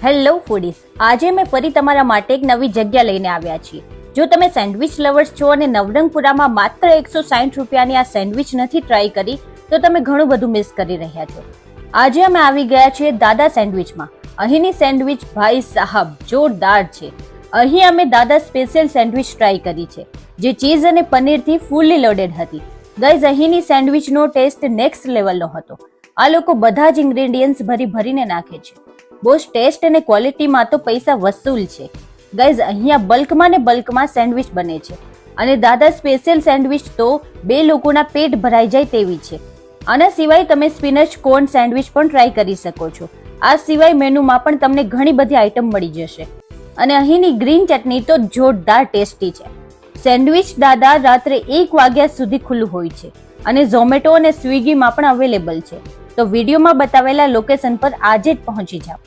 Hello foodies, આજે મેં ફરી તમારા માટે એક નવી જગ્યા લઈને આવ્યા છીએ. જો તમે સેન્ડવિચ લવર્સ છો અને નવરંગપુરામાં માત્ર 160 રૂપિયાની આ સેન્ડવિચ નથી ટ્રાય કરી તો તમે ઘણું બધું મિસ કરી રહ્યા છો. આજે અમે આવી ગયા છીએ દાદા સેન્ડવિચમાં. અહીંની સેન્ડવિચ ભાઈ સાહબ જોરદાર છે. અહીં અમે દાદા સ્પેશિયલ સેન્ડવિચ ટ્રાય કરી છે, જે ચીઝ અને પનીરથી ફૂલ્લી લોડેડ હતી. ગાઈઝ, અહીંની સેન્ડવિચનો ટેસ્ટ નેક્સ્ટ લેવલનો હતો. આ લોકો બધા જ ઇન્ગ્રેડિયન્ટ્સ ભરીને નાખે છે. બોસ ટેસ્ટ અને ક્વોલિટીમાં તો પૈસા વસૂલ છે. ગાઈઝ, અહીંયા બલ્કમાં સેન્ડવિચ બને છે અને દાદા સ્પેશિયલ સેન્ડવિચ તો 2 લોકોના પેટ ભરાઈ જાય તેવી છે. આના સિવાય તમે સ્પિનચ કોર્ન સેન્ડવિચ પણ ટ્રાય કરી શકો છો. આ સિવાય મેનુમાં પણ તમને ઘણી બધી આઈટમ મળી જશે અને અહીંની ગ્રીન ચટણી તો જોરદાર ટેસ્ટી છે. સેન્ડવિચ દાદા રાત્રે 1 વાગ્યા સુધી ખુલ્લું હોય છે અને ઝોમેટો અને સ્વિગીમાં પણ અવેલેબલ છે. તો વિડીયોમાં બતાવેલા લોકેશન પર આજે જ પહોંચી જાઓ.